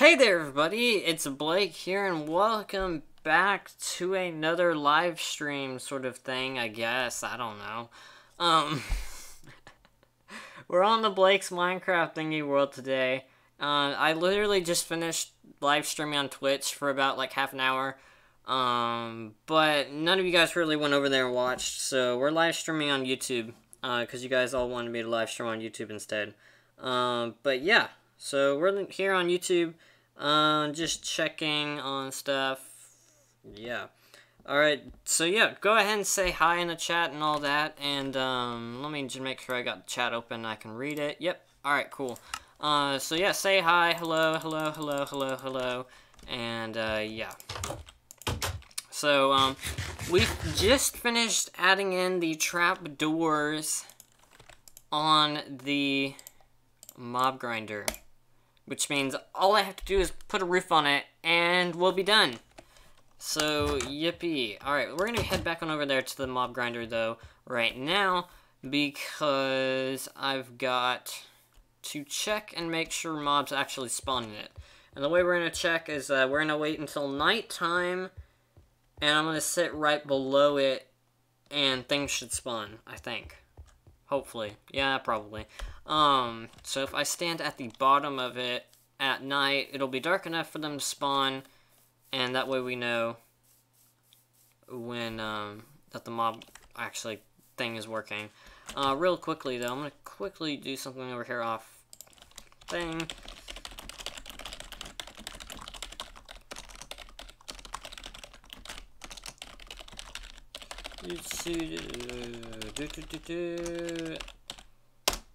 Hey there everybody, it's Blake here and welcome back to another live stream sort of thing, I guess. I don't know. We're on the Blake's Minecraft thingy world today. I literally just finished live streaming on Twitch for about like half an hour. But none of you guys really went over there and watched, so we're live streaming on YouTube. Because you guys all wanted me to live stream on YouTube instead. But yeah, so we're here on YouTube. Just checking on stuff. Yeah. Alright, so yeah, go ahead and say hi in the chat and all that, and, let me just make sure I got the chat open and I can read it. Yep, alright, cool. So yeah, say hi, hello, hello, hello, hello, hello, and, yeah. So, we just finished adding in the trap doors on the mob grinder. Which means all I have to do is put a roof on it, and we'll be done. So, yippee. Alright, we're gonna head back on over there to the mob grinder, though, right now, because I've got to check and make sure mobs actually spawn in it. And the way we're gonna check is, we're gonna wait until nighttime, and I'm gonna sit right below it, and things should spawn, I think. Hopefully. Yeah, probably. So if I stand at the bottom of it at night, it'll be dark enough for them to spawn, and that way we know when, that the mob actually thing is working. Real quickly, though, I'm gonna quickly do something over here off thing.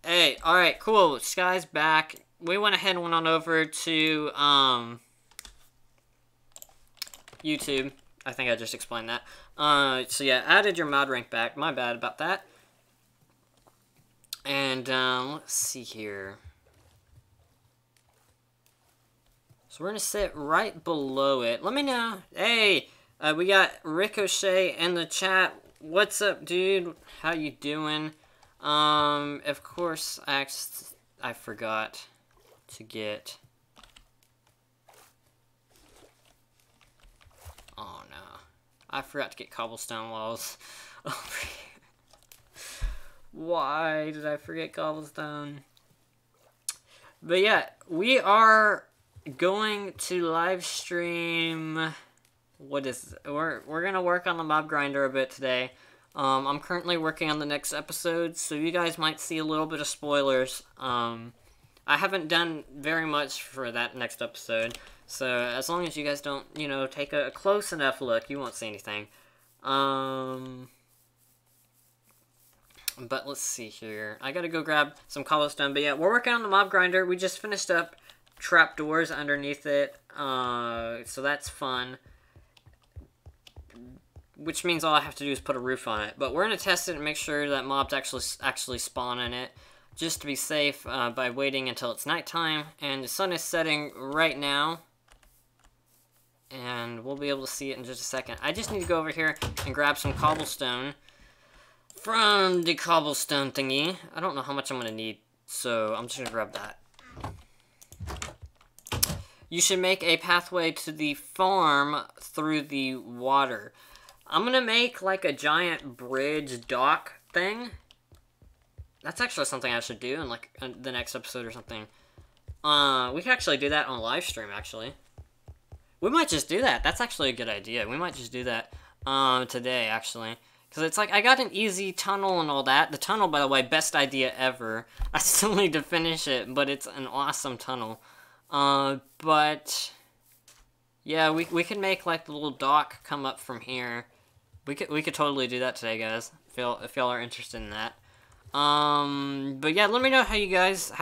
Hey, alright, cool. Sky's back. We went ahead and went on over to, YouTube. I think I just explained that. So yeah, added your mod rank back. My bad about that. And, let's see here. So we're gonna sit right below it. Let me know. Hey, we got Ricochet in the chat. What's up, dude? How you doing? Of course, I forgot to get... Oh, no. I forgot to get cobblestone walls. Why did I forget cobblestone? But yeah, we are going to live stream... What is it? We're gonna work on the mob grinder a bit today. I'm currently working on the next episode, so you guys might see a little bit of spoilers. I haven't done very much for that next episode, so as long as you guys don't, you know, take a close enough look, you won't see anything. But let's see here. I gotta go grab some cobblestone, but yeah, we're working on the mob grinder. We just finished up trapdoors underneath it, so that's fun. Which means all I have to do is put a roof on it. But we're going to test it and make sure that mobs actually spawn in it. Just to be safe by waiting until it's nighttime. And the sun is setting right now. And we'll be able to see it in just a second. I just need to go over here and grab some cobblestone from the cobblestone thingy. I don't know how much I'm going to need. So I'm just going to grab that. You should make a pathway to the farm through the water. I'm gonna make, like, a giant bridge dock thing. That's actually something I should do in, like, the next episode or something. We could actually do that on live stream, actually. We might just do that. That's actually a good idea. We might just do that, today, actually. Because it's like, I got an easy tunnel and all that. The tunnel, by the way, best idea ever. I still need to finish it, but it's an awesome tunnel. But... yeah, we could make, like, the little dock come up from here. We could totally do that today, guys. If y'all are interested in that. But yeah, let me know how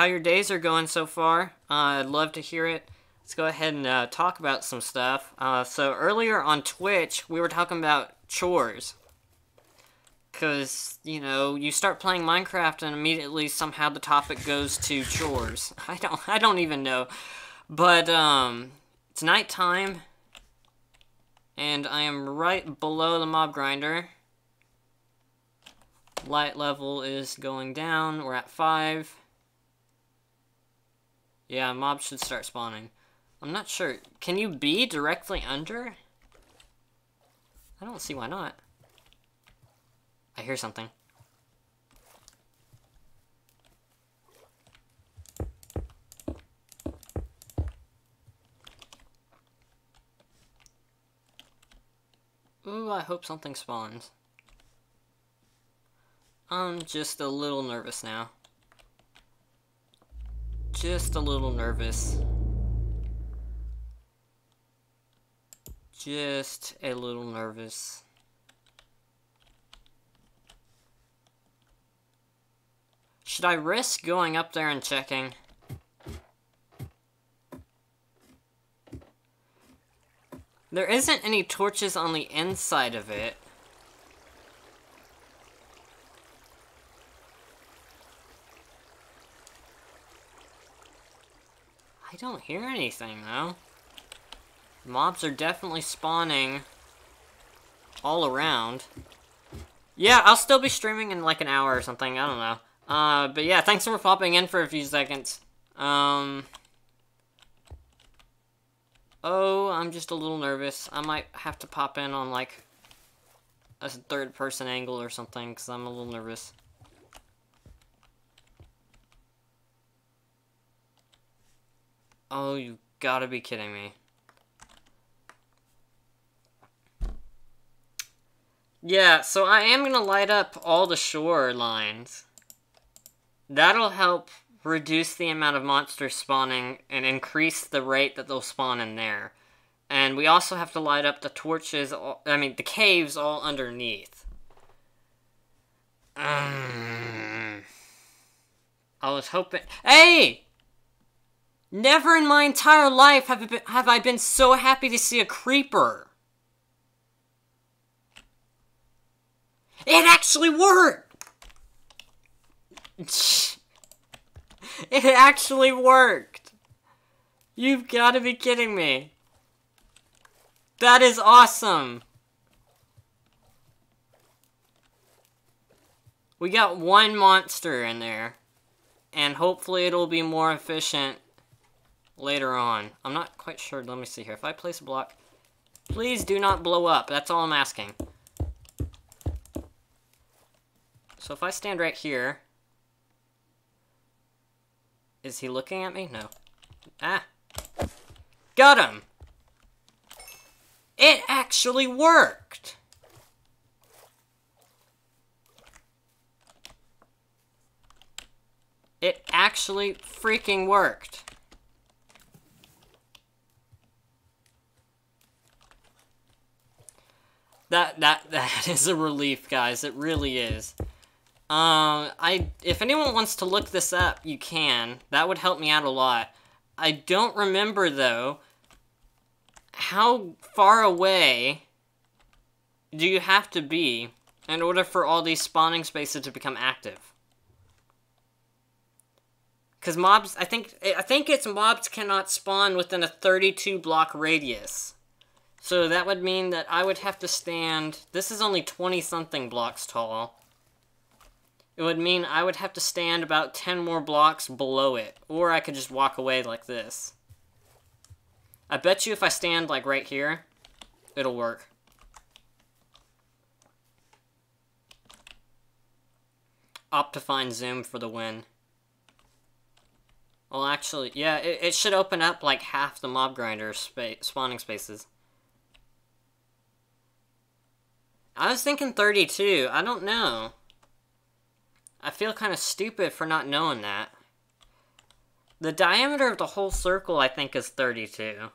your days are going so far. I'd love to hear it. Let's go ahead and talk about some stuff. So earlier on Twitch, we were talking about chores. Because, you know, you start playing Minecraft and immediately somehow the topic goes to chores. I don't even know. But, it's nighttime. And I am right below the mob grinder. Light level is going down. We're at 5. Yeah, mobs should start spawning. I'm not sure. Can you be directly under? I don't see why not. I hear something. Ooh, I hope something spawns. I'm just a little nervous now. Just a little nervous. Just a little nervous. Should I risk going up there and checking? There isn't any torches on the inside of it. I don't hear anything, though. Mobs are definitely spawning all around. Yeah, I'll still be streaming in like an hour or something, I don't know. But yeah, thanks for popping in for a few seconds. Oh, I'm just a little nervous. I might have to pop in on like a third-person angle or something, because I'm a little nervous. Oh, you gotta be kidding me. Yeah, so I am gonna light up all the shore lines. That'll help reduce the amount of monsters spawning and increase the rate that they'll spawn in there. And we also have to light up the torches, the caves all underneath. I was hoping... Hey! Never in my entire life have I been so happy to see a creeper. It actually worked! It actually worked! You've got to be kidding me. That is awesome! We got one monster in there. And hopefully it'll be more efficient later on. I'm not quite sure. Let me see here. If I place a block... Please do not blow up. That's all I'm asking. So if I stand right here... Is he looking at me? No. Ah. Got him! It actually worked! It actually freaking worked. That is a relief, guys. It really is. If anyone wants to look this up, you can. That would help me out a lot. I don't remember, though, how far away do you have to be in order for all these spawning spaces to become active? Because mobs, I think it's mobs cannot spawn within a 32 block radius. So that would mean that I would have to stand... This is only 20-something blocks tall. It would mean I would have to stand about 10 more blocks below it. Or I could just walk away like this. I bet you if I stand, like, right here, it'll work. Optifine zoom for the win. Well, actually, yeah, it should open up, like, half the mob grinder spawning spaces. I was thinking 32. I don't know. I feel kind of stupid for not knowing that. The diameter of the whole circle, I think, is 32.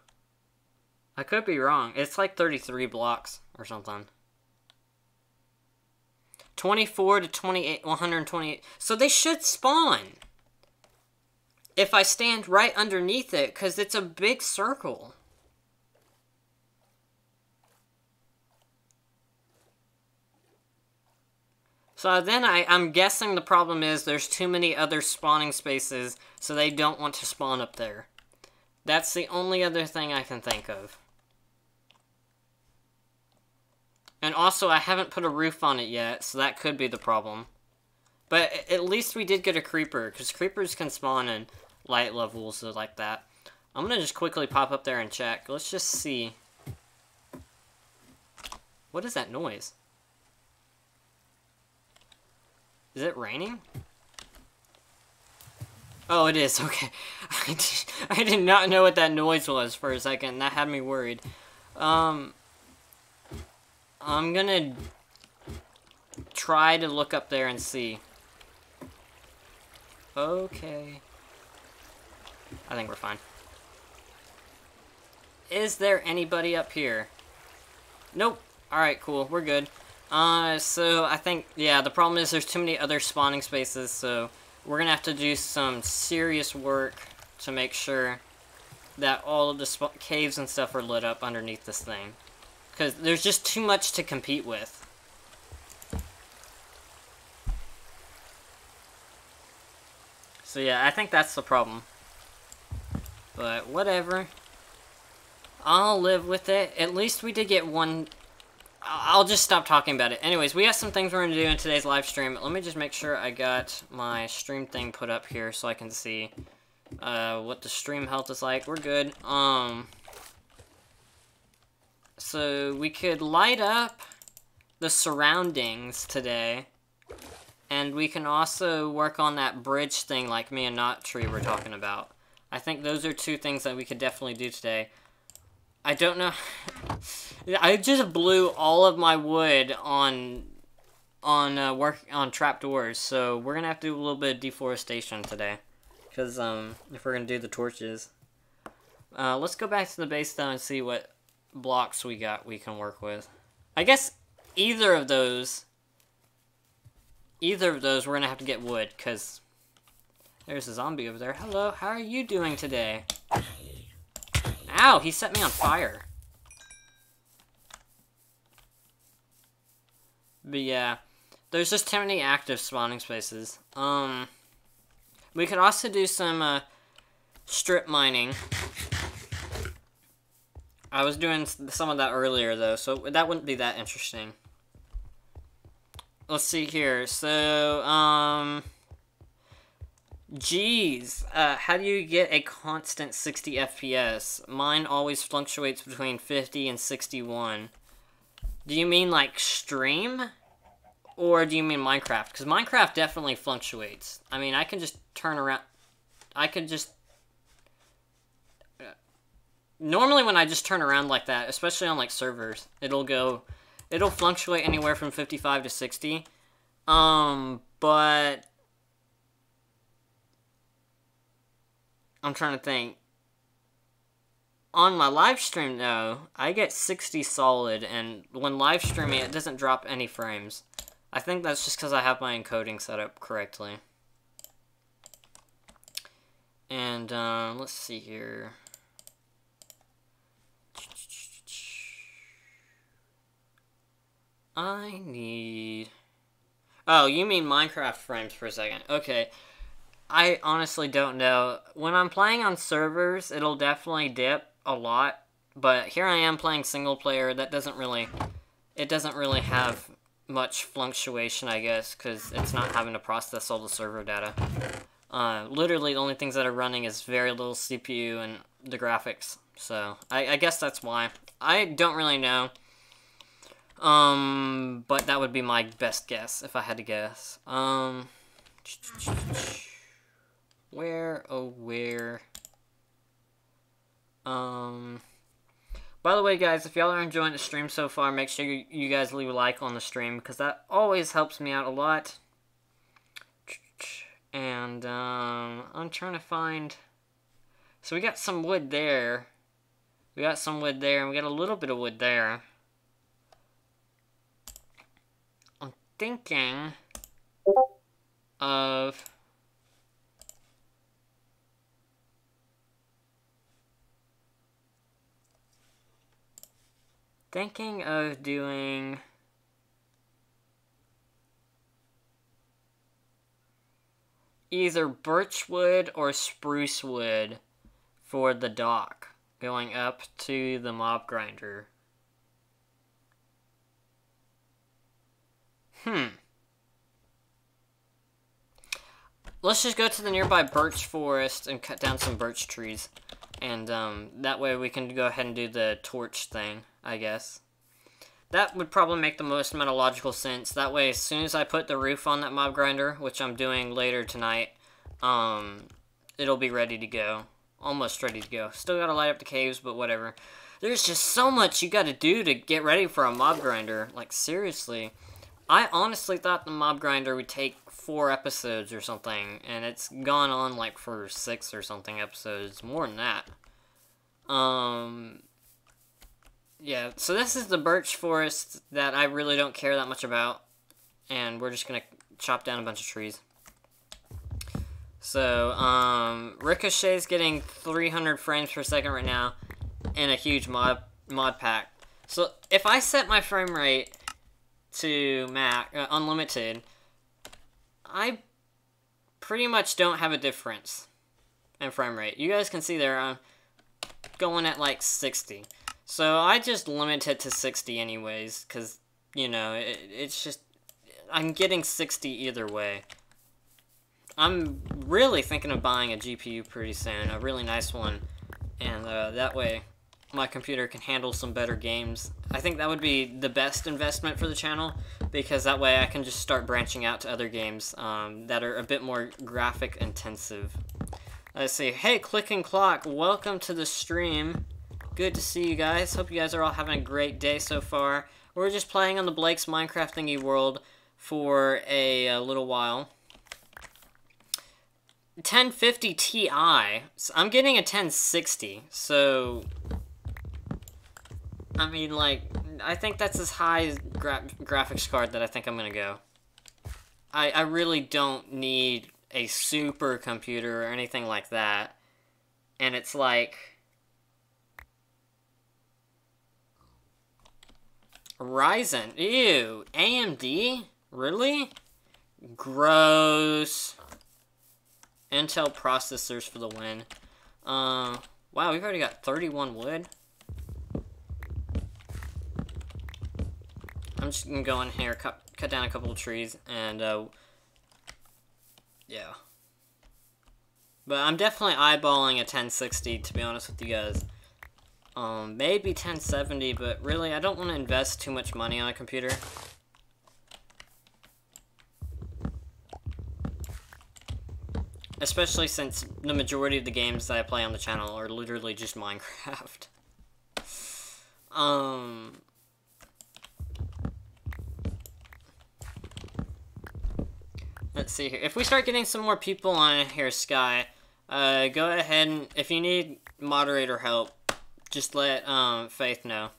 I could be wrong. It's like 33 blocks or something. 24 to 28, 128. So they should spawn. If I stand right underneath it, because it's a big circle. So then I'm guessing the problem is there's too many other spawning spaces, so they don't want to spawn up there. That's the only other thing I can think of. And also, I haven't put a roof on it yet, so that could be the problem. But at least we did get a creeper, because creepers can spawn in light levels like that. I'm gonna just quickly pop up there and check. Let's just see. What is that noise? Is it raining? Oh, it is. Okay. I did not know what that noise was for a second. That had me worried. I'm gonna try to look up there and see. Okay. I think we're fine. Is there anybody up here? Nope. Alright, cool. We're good. So I think, yeah, the problem is there's too many other spawning spaces, so we're gonna have to do some serious work to make sure that all of the caves and stuff are lit up underneath this thing. Because there's just too much to compete with. So yeah, I think that's the problem. But whatever. I'll live with it. At least we did get one... I'll just stop talking about it. Anyways, we have some things we're going to do in today's live stream. Let me just make sure I got my stream thing put up here so I can see what the stream health is like. We're good. So we could light up the surroundings today. And we can also work on that bridge thing like me and Not Tree were talking about. I think those are two things that we could definitely do today. I don't know. I just blew all of my wood on trapdoors, so we're gonna have to do a little bit of deforestation today, because if we're gonna do the torches. Let's go back to the base though and see what blocks we can work with. I guess either of those we're gonna have to get wood, because there's a zombie over there. Hello, how are you doing today? Ow, he set me on fire. But yeah, there's just too many active spawning spaces. We could also do some strip mining. I was doing some of that earlier though, so that wouldn't be that interesting. Let's see here. So, geez, how do you get a constant 60 FPS? Mine always fluctuates between 50 and 61. Do you mean like stream? Or do you mean Minecraft? Because Minecraft definitely fluctuates. I mean, I can just turn around. I could just... Normally when I just turn around like that, especially on like servers, it'll fluctuate anywhere from 55 to 60. But... I'm trying to think. On my live stream, though, I get 60 solid, and when live streaming, it doesn't drop any frames. I think that's just because I have my encoding set up correctly. And, let's see here. I need... Oh, you mean Minecraft frames for a second. Okay. I honestly don't know. When I'm playing on servers, it'll definitely dip a lot, but here I am playing single player. That doesn't really have much fluctuation, I guess, because it's not having to process all the server data. Literally the only things that are running is very little CPU and the graphics, so I guess that's why. I don't really know, but that would be my best guess if I had to guess. Where, oh where? By the way, guys, if y'all are enjoying the stream so far, make sure you guys leave a like on the stream, because that always helps me out a lot. And, I'm trying to find... So we got some wood there. We got some wood there, and we got a little bit of wood there. I'm thinking of... doing either birch wood or spruce wood for the dock going up to the mob grinder. Let's just go to the nearby birch forest and cut down some birch trees. And that way we can go ahead and do the torch thing, I guess. That would probably make the most amount of logical sense. That way, as soon as I put the roof on that mob grinder, which I'm doing later tonight, it'll be ready to go. Almost ready to go. Still gotta light up the caves, but whatever. There's just so much you gotta do to get ready for a mob grinder. Like, seriously. I honestly thought the mob grinder would take 4 episodes or something, and it's gone on, like, for 6 or something episodes. More than that. Yeah, so this is the birch forest that I really don't care that much about. And we're just gonna chop down a bunch of trees. So, Ricochet's getting 300 frames per second right now in a huge mod pack. So, if I set my frame rate to unlimited, I pretty much don't have a difference in frame rate. You guys can see there, I'm going at like 60. So I just limit it to 60 anyways, because, you know, it's just, I'm getting 60 either way. I'm really thinking of buying a GPU pretty soon, a really nice one, and that way my computer can handle some better games. I think that would be the best investment for the channel, because that way I can just start branching out to other games that are a bit more graphic intensive. Let's see. Hey, Click and Clock, welcome to the stream. Good to see you guys. Hope you guys are all having a great day so far. We're just playing on the Blake's Minecraft Thingy World for a little while. 1050 Ti. So I'm getting a 1060, so I mean, like, I think that's as high as graphics card that I think I'm gonna go. I really don't need a super computer or anything like that. And it's like, Ryzen, ew, AMD? Really? Gross. Intel processors for the win. Wow, we've already got 31 wood. I'm just gonna go in here, cut down a couple of trees, and, yeah. But I'm definitely eyeballing a 1060, to be honest with you guys. Maybe 1070, but really, I don't want to invest too much money on a computer. Especially since the majority of the games that I play on the channel are literally just Minecraft. Let's see here. If we start getting some more people on here, Sky, go ahead and, if you need moderator help, just let Faith know.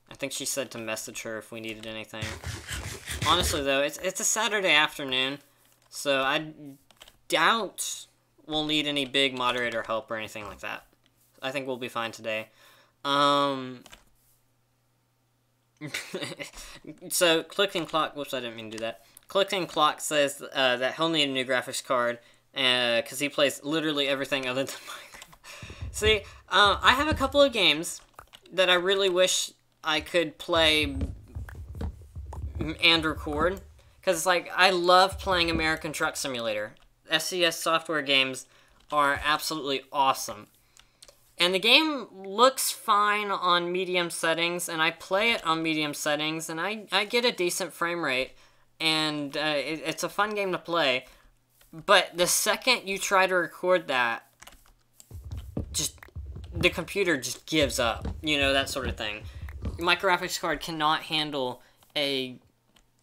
I think she said to message her if we needed anything. Honestly, though, it's a Saturday afternoon, so I doubt we'll need any big moderator help or anything like that. I think we'll be fine today. So, Click and Clock, whoops, I didn't mean to do that. Click and Clock says that he'll need a new graphics card, because he plays literally everything other than Minecraft. See, I have a couple of games that I really wish I could play and record, because, like, I love playing American Truck Simulator. SCS software games are absolutely awesome. And the game looks fine on medium settings, and I play it on medium settings, and I get a decent frame rate, and it's a fun game to play. But the second you try to record that, the computer just gives up, you know, that sort of thing. My graphics card cannot handle a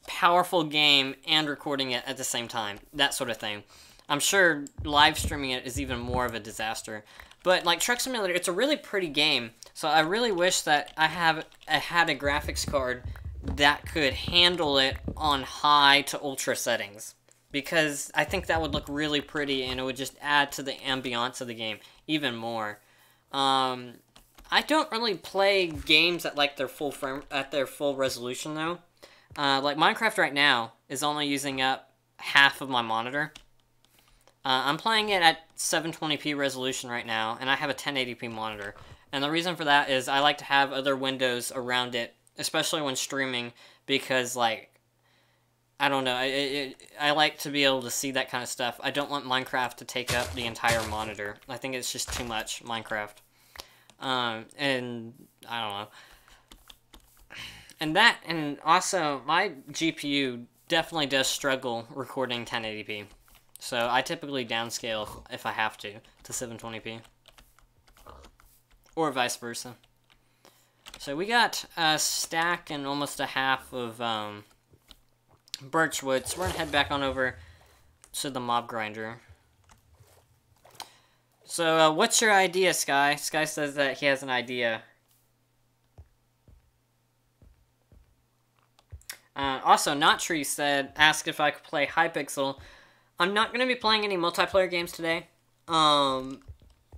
powerful game and recording it at the same time, that sort of thing. I'm sure live streaming it is even more of a disaster. But, like, Truck Simulator, it's a really pretty game, so I really wish that I had a graphics card that could handle it on high to ultra settings. Because I think that would look really pretty, and it would just add to the ambiance of the game even more. I don't really play games at, like, their full resolution, though. Like, Minecraft right now is only using up half of my monitor. I'm playing it at 720p resolution right now, and I have a 1080p monitor. And the reason for that is I like to have other windows around it, especially when streaming, because, like, I don't know, I like to be able to see that kind of stuff. I don't want Minecraft to take up the entire monitor. I think it's just too much, Minecraft. And I don't know. And also, my GPU definitely does struggle recording 1080p. So I typically downscale if I have to 720p. Or vice versa. So we got a stack and almost a half of birchwood. So we're gonna head back on over to the mob grinder. So what's your idea, Sky? Sky says that he has an idea. Also, Nottree asked if I could play Hypixel. I'm not going to be playing any multiplayer games today.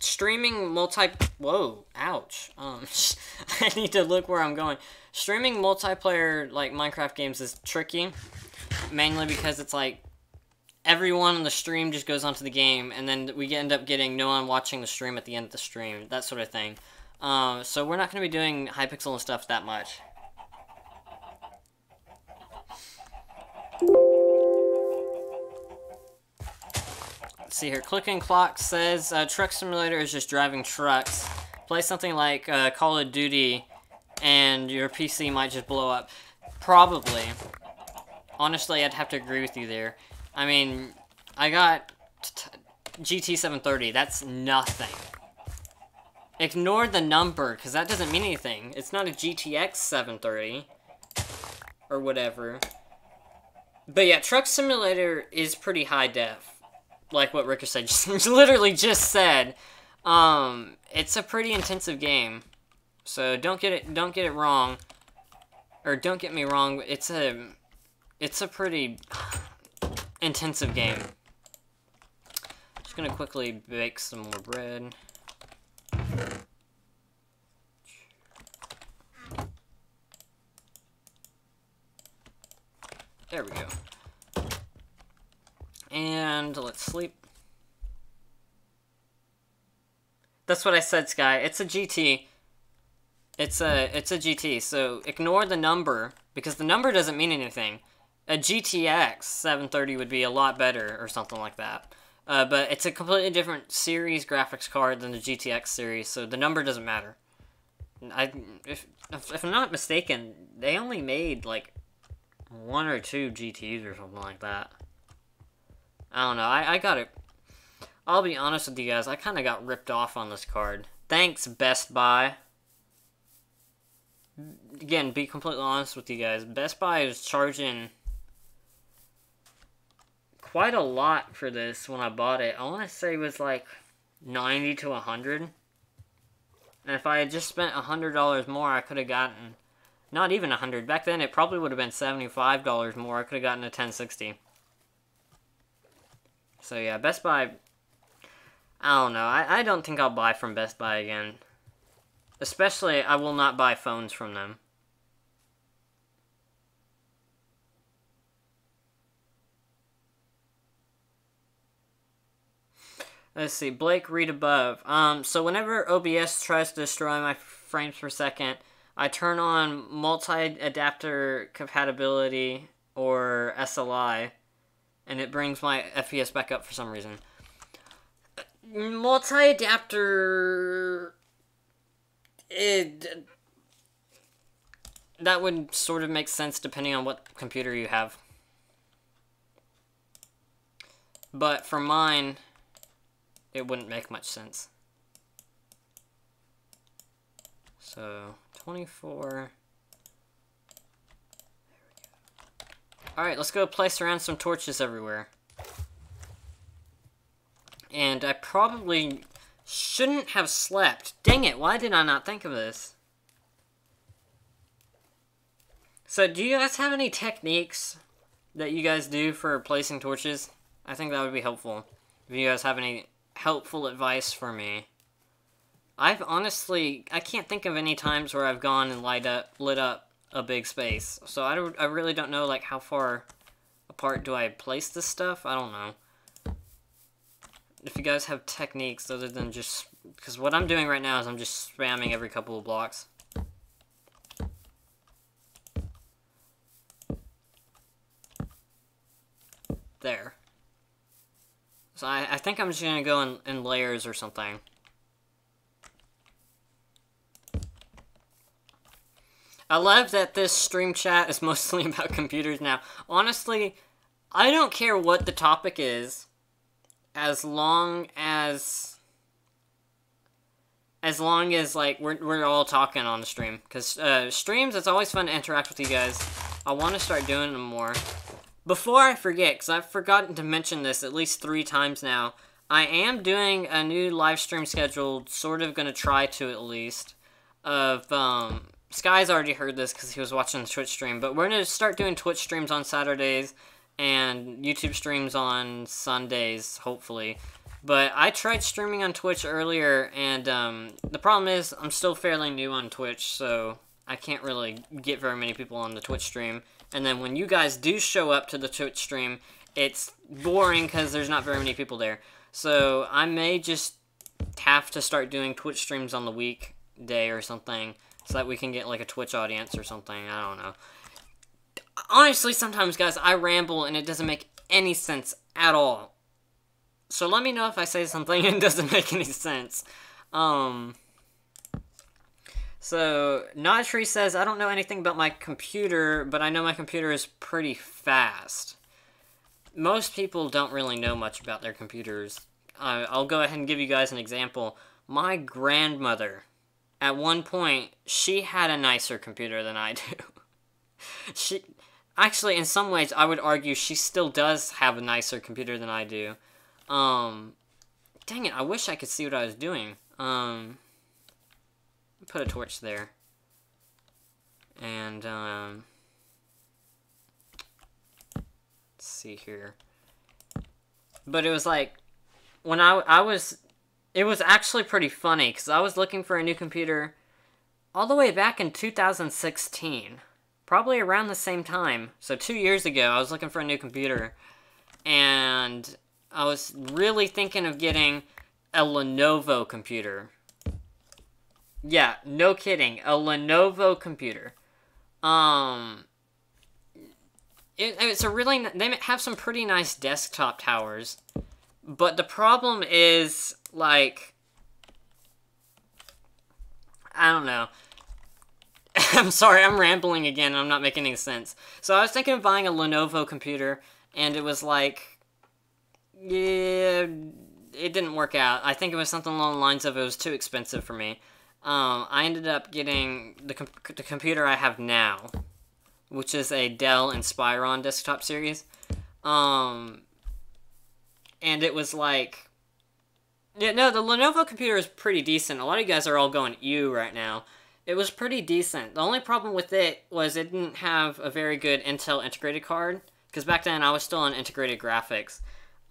Streaming whoa, ouch. I need to look where I'm going. Streaming multiplayer, like, Minecraft games is tricky. Mainly because it's like, everyone on the stream just goes onto the game, and then we end up getting no one watching the stream at the end of the stream. That sort of thing. So we're not going to be doing Hypixel and stuff that much. Let's see here. Clicking Clock says Truck Simulator is just driving trucks. Play something like Call of Duty and your PC might just blow up. Probably. Honestly, I'd have to agree with you there. I mean, I got GT 730. That's nothing. Ignore the number, because that doesn't mean anything. It's not a GTX 730. Or whatever. But yeah, Truck Simulator is pretty high def. Like what Ricker said, literally just said. It's a pretty intensive game. So don't get it wrong. Or don't get me wrong, it's a pretty intensive game. Just gonna quickly bake some more bread. There we go. And let's sleep. That's what I said, Sky. It's a GT. It's a GT, so ignore the number, because the number doesn't mean anything. A GTX 730 would be a lot better, or something like that. But it's a completely different series graphics card than the GTX series, so the number doesn't matter. If I'm not mistaken, they only made, like, 1 or 2 GTs or something like that. I don't know, I got it. I'll be honest with you guys, I kind of got ripped off on this card. Thanks, Best Buy. Again, be completely honest with you guys, Best Buy is charging quite a lot for this when I bought it. I want to say it was like 90 to 100. And if I had just spent $100 more, I could have gotten, not even 100. Back then, it probably would have been $75 more. I could have gotten a 1060. So yeah, Best Buy, I don't know. I don't think I'll buy from Best Buy again. Especially, I will not buy phones from them. Let's see, Blake, read above. So whenever OBS tries to destroy my frames per second, I turn on multi-adapter compatibility, or SLI, and it brings my FPS back up for some reason. Multi-adapter... that would sort of make sense depending on what computer you have. But for mine, it wouldn't make much sense. So, 24. There we go. Alright, let's go place around some torches everywhere. And I probably shouldn't have slept. Dang it, why did I not think of this? So, do you guys have any techniques that you guys do for placing torches? I think that would be helpful. If you guys have any helpful advice for me. I can't think of any times where I've gone and lit up a big space. So I really don't know, like, how far apart do I place this stuff? I don't know. If you guys have techniques other than just... Because what I'm doing right now is I'm just spamming every couple of blocks. There. So I think I'm just going to go in layers or something. I love that this stream chat is mostly about computers now. Honestly, I don't care what the topic is, as long as like we're all talking on the stream. Because streams, it's always fun to interact with you guys. I want to start doing them more. Before I forget, because I've forgotten to mention this at least 3 times now, I am doing a new live stream scheduled, sort of gonna try to at least, of, Sky's already heard this because he was watching the Twitch stream, but we're gonna start doing Twitch streams on Saturdays, and YouTube streams on Sundays, hopefully. But I tried streaming on Twitch earlier, and, the problem is, I'm still fairly new on Twitch, so I can't really get very many people on the Twitch stream. And then when you guys do show up to the Twitch stream, it's boring because there's not very many people there. So I may just have to start doing Twitch streams on the weekday or something so that we can get like a Twitch audience or something. I don't know. Honestly, sometimes, guys, I ramble and it doesn't make any sense at all. So let me know if I say something and it doesn't make any sense. So, Nottree says, I don't know anything about my computer, but I know my computer is pretty fast. Most people don't really know much about their computers. I'll go ahead and give you guys an example. My grandmother, at one point, she had a nicer computer than I do. Actually, in some ways, I would argue she still does have a nicer computer than I do. Dang it, I wish I could see what I was doing. Put a torch there. And, let's see here. But it was like, when it was actually pretty funny, because I was looking for a new computer all the way back in 2016. Probably around the same time. So 2 years ago, I was looking for a new computer. And I was really thinking of getting a Lenovo computer. Yeah, no kidding. A Lenovo computer. It's a really... They have some pretty nice desktop towers. But the problem is, like... I don't know. I'm sorry, I'm rambling again, and I'm not making any sense. So I was thinking of buying a Lenovo computer, and it was like... Yeah, it didn't work out. I think it was something along the lines of it was too expensive for me. I ended up getting the computer I have now, which is a Dell Inspiron desktop series. And it was like... Yeah, no, the Lenovo computer is pretty decent. A lot of you guys are all going ew right now. It was pretty decent. The only problem with it was it didn't have a very good Intel integrated card, because back then I was still on integrated graphics.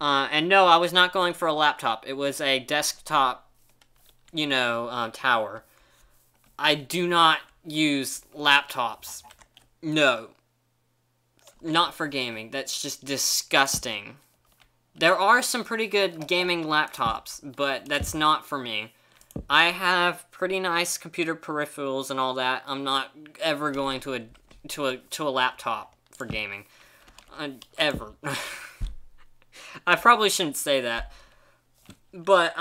And no, I was not going for a laptop. It was a desktop, you know, tower. I do not use laptops. No. Not for gaming. That's just disgusting. There are some pretty good gaming laptops, but that's not for me. I have pretty nice computer peripherals and all that. I'm not ever going to a laptop for gaming. Ever. I probably shouldn't say that. But,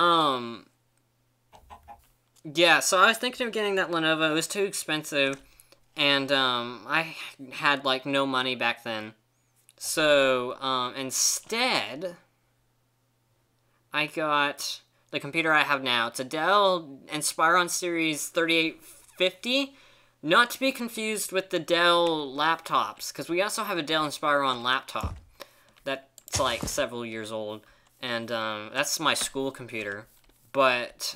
yeah, so I was thinking of getting that Lenovo. It was too expensive, and, I had, like, no money back then. So, instead, I got the computer I have now. It's a Dell Inspiron Series 3850, not to be confused with the Dell laptops, because we also have a Dell Inspiron laptop that's, like, several years old, and, that's my school computer. But,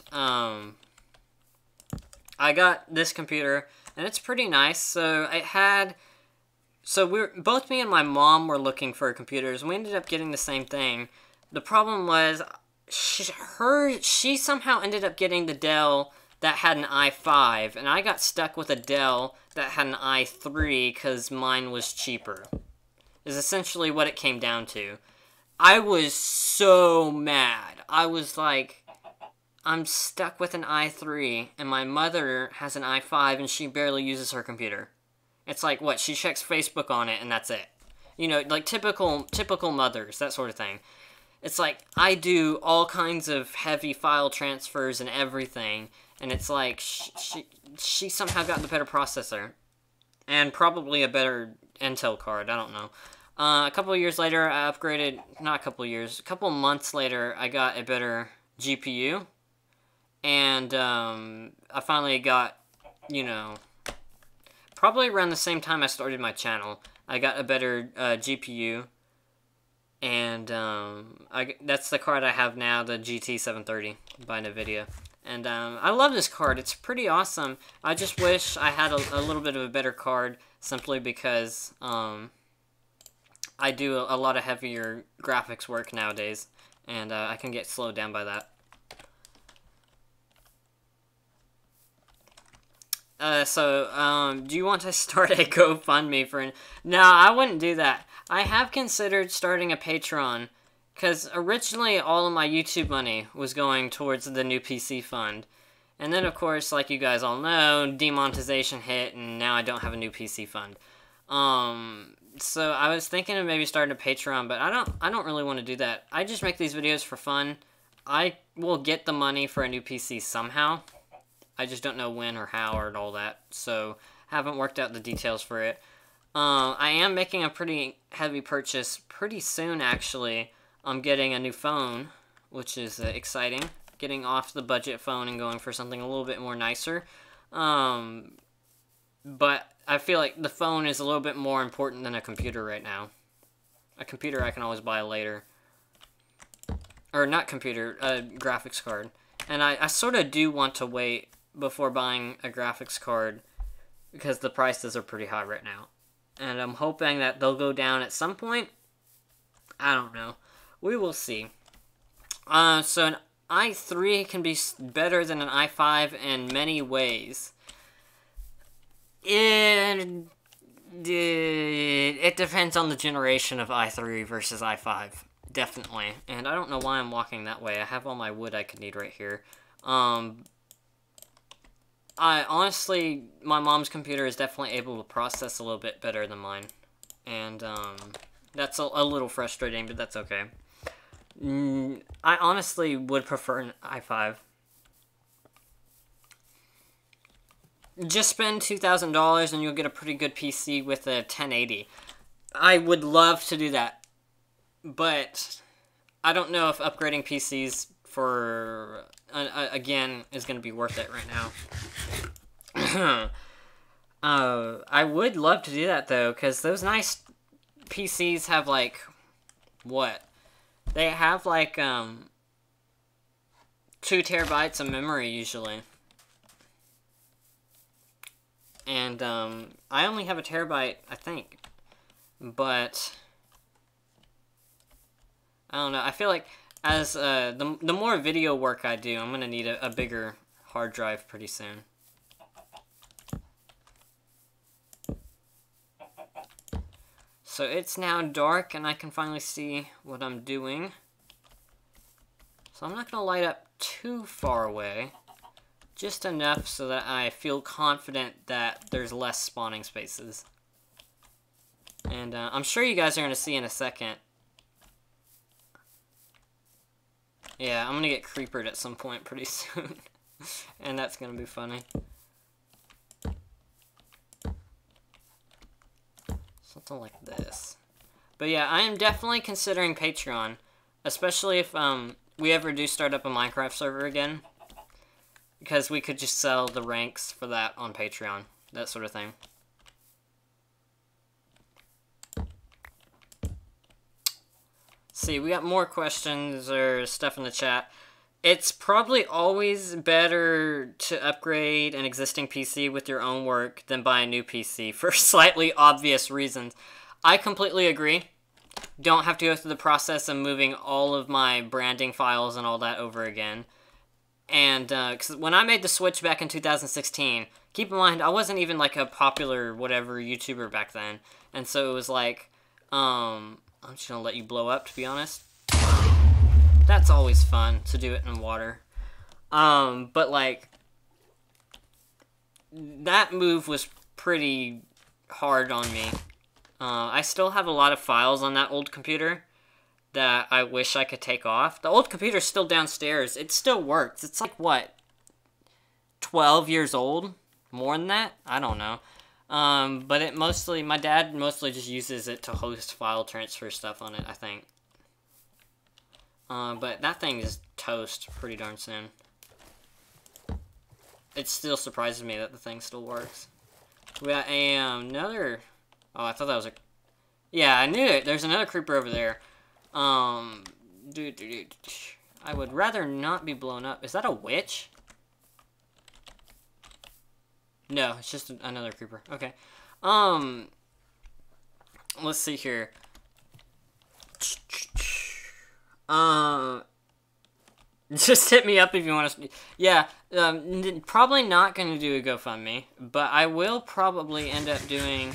I got this computer, and it's pretty nice. So it had... So both me and my mom were looking for computers, and we ended up getting the same thing. The problem was, she somehow ended up getting the Dell that had an i5, and I got stuck with a Dell that had an i3 because mine was cheaper. Is essentially what it came down to. I was so mad. I was like, I'm stuck with an i3, and my mother has an i5, and she barely uses her computer. It's like, what, she checks Facebook on it, and that's it. You know, like, typical mothers, that sort of thing. It's like, I do all kinds of heavy file transfers and everything, and it's like, she somehow got the better processor. And probably a better Intel card, I don't know. A couple of years later, I upgraded, not a couple of years, a couple of months later, I got a better GPU. And I finally got, you know, probably around the same time I started my channel, I got a better GPU. And that's the card I have now, the GT730 by NVIDIA. And I love this card. It's pretty awesome. I just wish I had a little bit of a better card, simply because I do a lot of heavier graphics work nowadays, and I can get slowed down by that. Do you want to start a GoFundMe for... No, I wouldn't do that. I have considered starting a Patreon, because originally all of my YouTube money was going towards the new PC fund. And then, of course, like you guys all know, demonetization hit, and now I don't have a new PC fund. So I was thinking of maybe starting a Patreon, but I don't really want to do that. I just make these videos for fun. I will get the money for a new PC somehow. I just don't know when or how or all that, so haven't worked out the details for it. I am making a pretty heavy purchase pretty soon, actually. I'm getting a new phone, which is exciting. Getting off the budget phone and going for something a little bit more nicer. But I feel like the phone is a little bit more important than a computer right now. A computer I can always buy later. Or not computer, a graphics card. And I sort of do want to wait before buying a graphics card, because the prices are pretty high right now. And I'm hoping that they'll go down at some point. I don't know. We will see. So an i3 can be better than an i5 in many ways. It depends on the generation of i3 versus i5. Definitely. And I don't know why I'm walking that way. I have all my wood I could need right here. Honestly, my mom's computer is definitely able to process a little bit better than mine. And, that's a little frustrating, but that's okay. I honestly would prefer an i5. Just spend $2,000 and you'll get a pretty good PC with a 1080. I would love to do that. But I don't know if upgrading PCs for... again, is going to be worth it right now. I would love to do that, though, because those nice PCs have, like, what? They have, like, 2 terabytes of memory, usually. And, I only have a terabyte, I think. But, I don't know, I feel like as the more video work I do, I'm going to need a bigger hard drive pretty soon. So it's now dark and I can finally see what I'm doing. So I'm not going to light up too far away. Just enough so that I feel confident that there's less spawning spaces. And I'm sure you guys are going to see in a second. Yeah, I'm gonna get creepered at some point pretty soon. And that's gonna be funny. Something like this. But yeah, I am definitely considering Patreon. Especially if we ever do start up a Minecraft server again. Because we could just sell the ranks for that on Patreon. That sort of thing. See, we got more questions or stuff in the chat. It's probably always better to upgrade an existing PC with your own work than buy a new PC for slightly obvious reasons. I completely agree. Don't have to go through the process of moving all of my branding files and all that over again. And, because when I made the switch back in 2016, keep in mind, I wasn't even, like, a popular whatever YouTuber back then. And so it was like, I'm just gonna let you blow up, to be honest. That's always fun, to do it in water. But, like, that move was pretty hard on me. I still have a lot of files on that old computer that I wish I could take off. The old computer's still downstairs. It still works. It's like, what, 12 years old? More than that? I don't know. But it mostly, my dad mostly just uses it to host file transfer stuff on it, I think. But that thing is toast pretty darn soon. It still surprises me that the thing still works. We got another... Oh, I thought that was a... Yeah, I knew it. There's another creeper over there. I would rather not be blown up. Is that a witch? No, it's just another creeper. Okay. Let's see here. Just hit me up if you want to... Yeah, probably not going to do a GoFundMe, but I will probably end up doing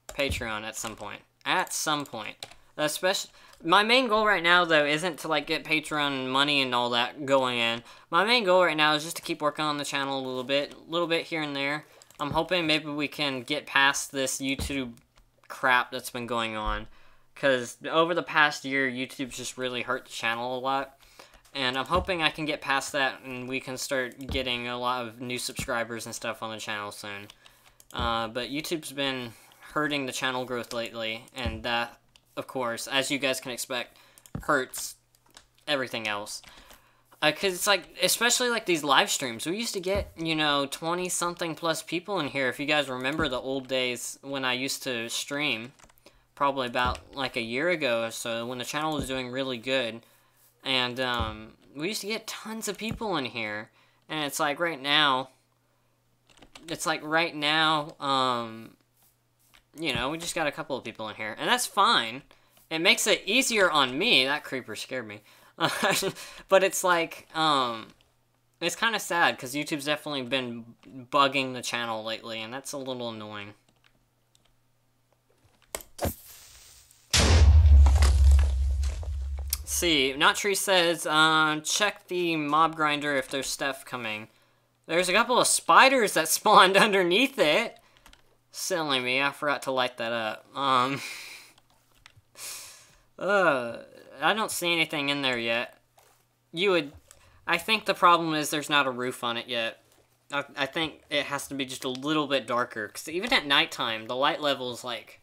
Patreon at some point. At some point. Especially... My main goal right now, though, isn't to, like, get Patreon money and all that going in. My main goal right now is just to keep working on the channel a little bit here and there. I'm hoping maybe we can get past this YouTube crap that's been going on. Because over the past year, YouTube's just really hurt the channel a lot. And I'm hoping I can get past that and we can start getting a lot of new subscribers and stuff on the channel soon. But YouTube's been hurting the channel growth lately, and that, of course, as you guys can expect, hurts everything else. Because it's like, especially like these live streams, we used to get, you know, 20-something plus people in here. If you guys remember the old days when I used to stream, probably about like a year ago or so, when the channel was doing really good. And we used to get tons of people in here. And it's like right now, you know, we just got a couple of people in here. And that's fine. It makes it easier on me. That creeper scared me. But it's like, it's kind of sad because YouTube's definitely been bugging the channel lately. And that's a little annoying. See, Nottree says, check the mob grinder if there's stuff coming. There's a couple of spiders that spawned underneath it. Silly me, I forgot to light that up. I don't see anything in there yet. I think the problem is there's not a roof on it yet. I think it has to be just a little bit darker, because even at nighttime, the light level is like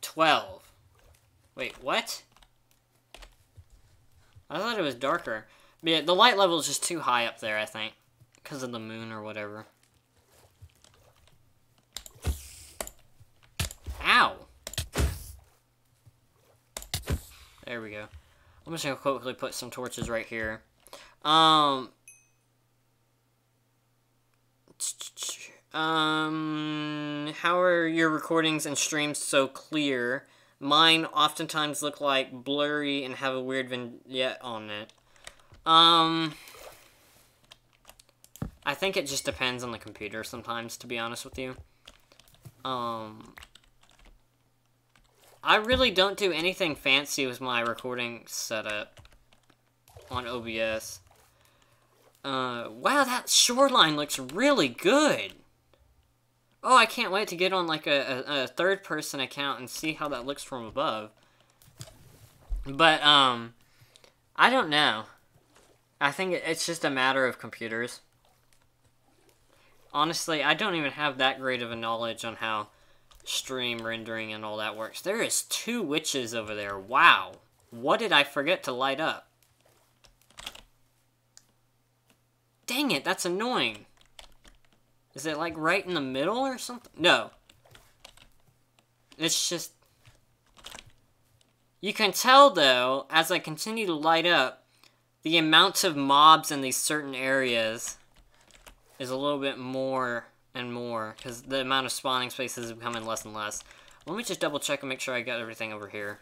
12. Wait, what? I thought it was darker. But yeah, the light level is just too high up there, I think. Because of the moon or whatever. Ow! There we go. I'm just gonna quickly put some torches right here. How are your recordings and streams so clear? Mine oftentimes look like blurry and have a weird vignette on it. I think it just depends on the computer sometimes, to be honest with you. I really don't do anything fancy with my recording setup on OBS. Wow, that shoreline looks really good. Oh, I can't wait to get on, like, a third-person account and see how that looks from above. But, I don't know. I think it's just a matter of computers. Honestly, I don't even have that great of a knowledge on how stream rendering and all that works. There is 2 witches over there. Wow. What did I forget to light up? Dang it, that's annoying. Is it, like, right in the middle or something? No. It's just... You can tell, though, as I continue to light up, the amount of mobs in these certain areas is a little bit more and more, because the amount of spawning spaces is becoming less and less. Let me just double check and make sure I got everything over here.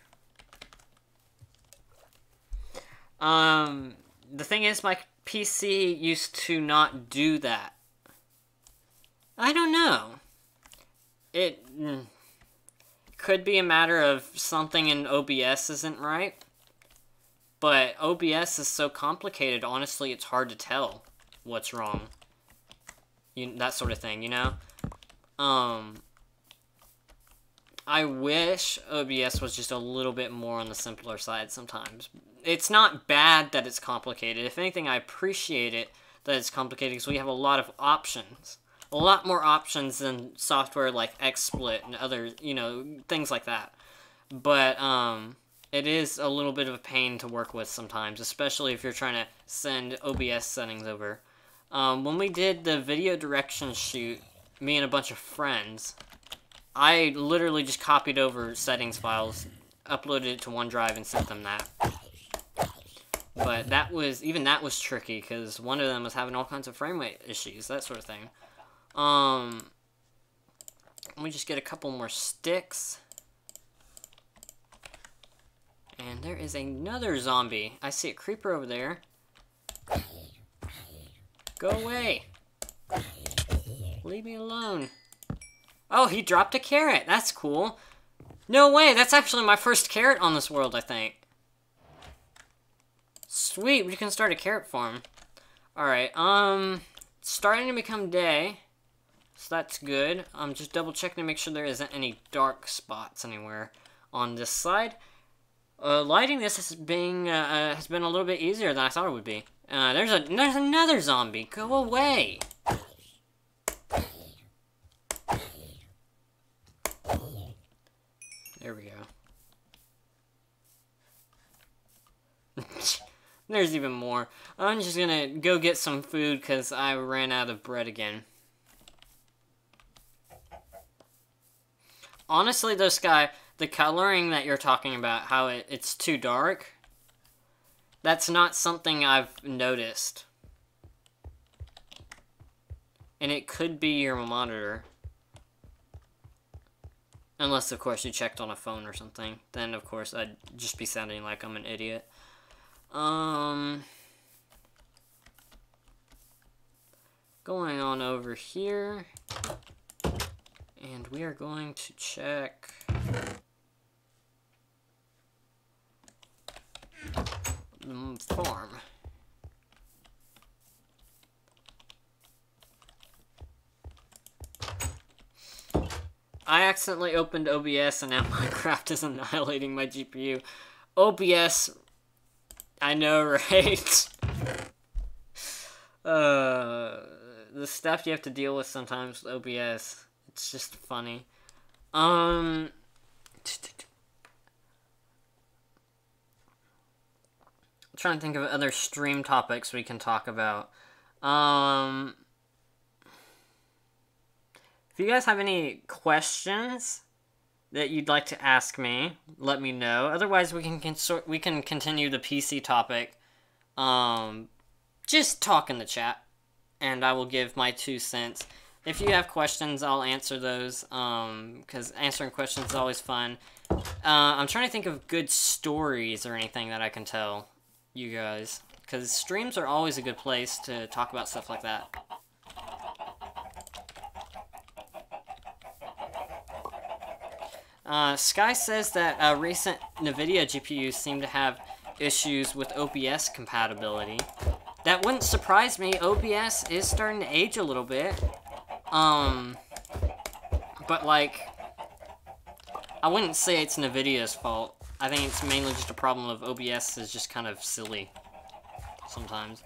The thing is, my PC used to not do that. I don't know. It could be a matter of something in OBS isn't right. But OBS is so complicated, honestly, it's hard to tell what's wrong. That sort of thing, you know? I wish OBS was just a little bit more on the simpler side sometimes. It's not bad that it's complicated. If anything, I appreciate it that it's complicated because we have a lot of options. a lot more options than software like XSplit and other, you know, things like that. But, it is a little bit of a pain to work with sometimes, especially if you're trying to send OBS settings over. When we did the video directions shoot, me and a bunch of friends, I literally just copied over settings files, uploaded it to OneDrive, and sent them that. But even that was tricky, because one of them was having all kinds of frame rate issues, that sort of thing. Let me just get a couple more sticks. And there is another zombie. I see a creeper over there. Go away. Leave me alone. Oh, he dropped a carrot. That's cool. No way, that's actually my first carrot on this world, I think. Sweet, we can start a carrot farm. Alright, starting to become day. So that's good. I'm just double checking to make sure there isn't any dark spots anywhere on this side. Lighting this has been a little bit easier than I thought it would be. There's another zombie. Go away. There we go. There's even more. I'm just gonna go get some food because I ran out of bread again. Honestly, though, Sky, the coloring that you're talking about, how it's too dark, that's not something I've noticed. And it could be your monitor. Unless, of course, you checked on a phone or something. Then, of course, I'd just be sounding like I'm an idiot. Going on over here. And we are going to check the farm. I accidentally opened OBS and now Minecraft is annihilating my GPU. OBS, I know, right? The stuff you have to deal with sometimes with OBS, it's just funny. Trying to think of other stream topics we can talk about. If you guys have any questions that you'd like to ask me, let me know. Otherwise, we can continue the PC topic. Just talk in the chat, and I will give my 2 cents. If you have questions, I'll answer those, because answering questions is always fun. I'm trying to think of good stories or anything that I can tell you guys, because streams are always a good place to talk about stuff like that. Sky says that recent NVIDIA GPUs seem to have issues with OBS compatibility. That wouldn't surprise me. OBS is starting to age a little bit. But, like, I wouldn't say it's NVIDIA's fault. I think it's mainly just a problem of OBS is just kind of silly sometimes.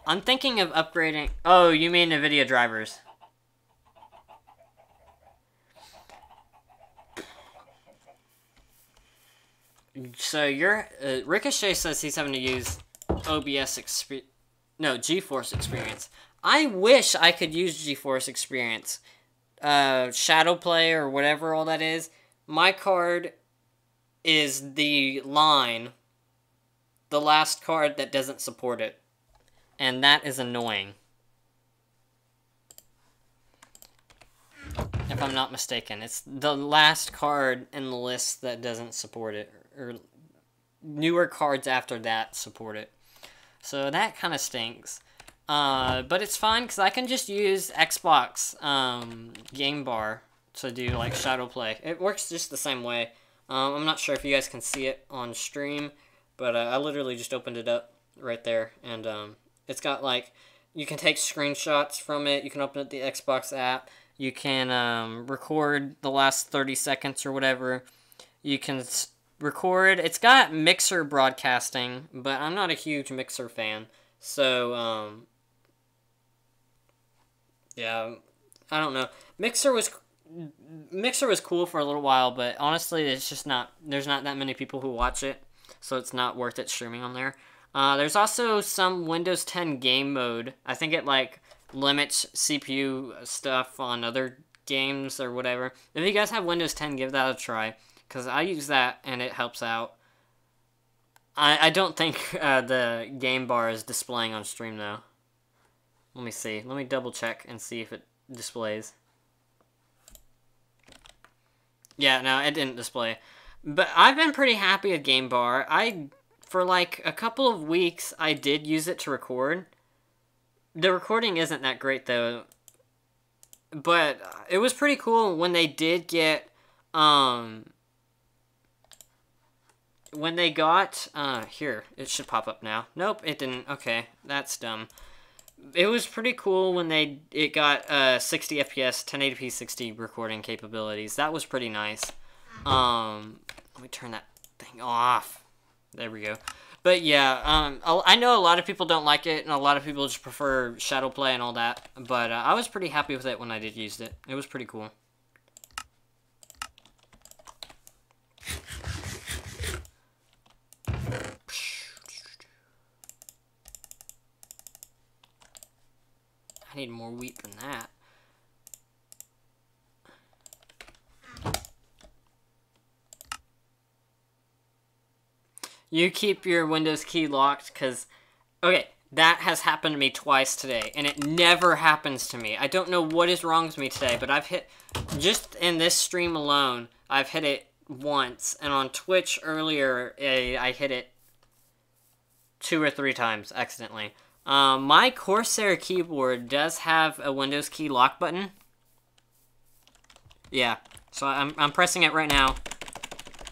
I'm thinking of upgrading... Oh, you mean NVIDIA drivers. So, Ricochet says he's having to use GeForce Experience. I wish I could use GeForce Experience. Shadowplay or whatever all that is. My card is the last card that doesn't support it. And that is annoying. If I'm not mistaken. It's the last card in the list that doesn't support it. Or newer cards after that support it. So that kind of stinks. But it's fine because I can just use Xbox game bar to do like Shadowplay. It works just the same way. I'm not sure if you guys can see it on stream, but I literally just opened it up right there. And it's got like, you can take screenshots from it. You can open up the Xbox app. You can record the last 30 seconds or whatever. You can record. It's got Mixer broadcasting, but I'm not a huge Mixer fan. So, yeah, I don't know. Mixer was cool for a little while, but honestly, it's just not. There's not that many people who watch it, so it's not worth it streaming on there. There's also some Windows 10 game mode. I think it like limits CPU stuff on other games or whatever. If you guys have Windows 10, give that a try, because I use that and it helps out. I don't think the game bar is displaying on stream though. Let me see. Let me double check and see if it displays. Yeah, no, it didn't display. But I've been pretty happy with game bar. For like a couple of weeks, I did use it to record. The recording isn't that great though. But it was pretty cool when they did get, when they got, here, it should pop up now. Nope, it didn't. Okay, that's dumb. It was pretty cool when it got 60 FPS, 1080p 60 recording capabilities. That was pretty nice. Let me turn that thing off. There we go. But yeah, I know a lot of people don't like it, and a lot of people just prefer shadow play and all that. But I was pretty happy with it when I did use it. It was pretty cool. I need more wheat than that. You keep your Windows key locked, because, okay, that has happened to me twice today, and it never happens to me. I don't know what is wrong with me today, but I've hit, just in this stream alone, I've hit it once, and on Twitch earlier, I hit it 2 or 3 times accidentally. My Corsair keyboard does have a Windows key lock button. Yeah, so I'm pressing it right now,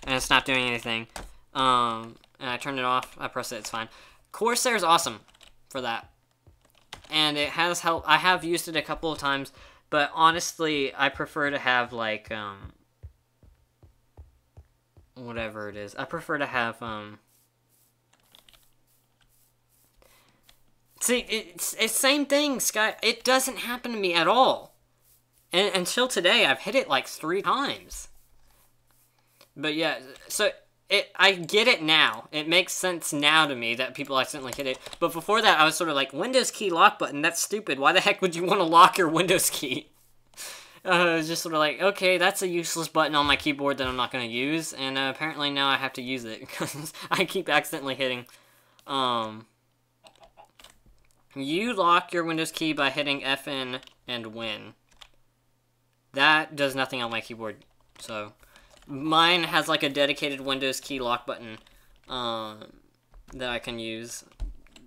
and it's not doing anything. And I turned it off. I pressed it. It's fine. Corsair is awesome for that, and it has helped. I have used it a couple of times, but honestly, I prefer to have like whatever it is. I prefer to have See, it's same thing, Sky. It doesn't happen to me at all. And until today, I've hit it like 3 times. But yeah, so I get it now. It makes sense now to me that people accidentally hit it. But before that, I was sort of like, Windows key lock button, that's stupid. Why the heck would you want to lock your Windows key? I was just sort of like, okay, that's a useless button on my keyboard that I'm not going to use. And apparently now I have to use it because I keep accidentally hitting. You lock your Windows key by hitting FN and Win. That does nothing on my keyboard. So mine has like a dedicated Windows key lock button that I can use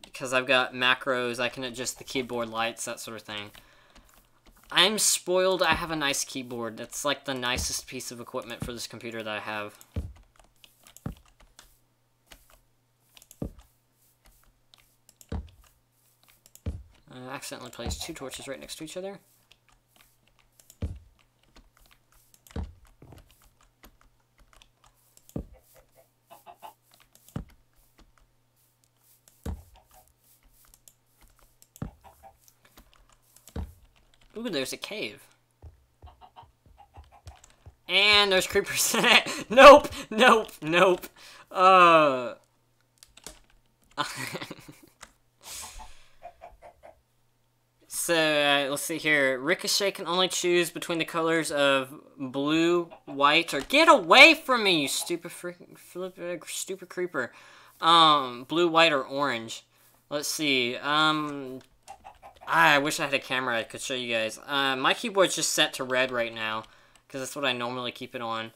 because I've got macros. I can adjust the keyboard lights, that sort of thing. I'm spoiled. I have a nice keyboard. That's like the nicest piece of equipment for this computer that I have. I accidentally placed 2 torches right next to each other. Ooh, there's a cave. And there's creepers in it. Nope, nope, nope. So, let's see here. Ricochet can only choose between the colors of blue, white, or... Get away from me, you stupid stupid creeper. Blue, white, or orange. Let's see. I wish I had a camera I could show you guys. My keyboard's just set to red right now, because that's what I normally keep it on.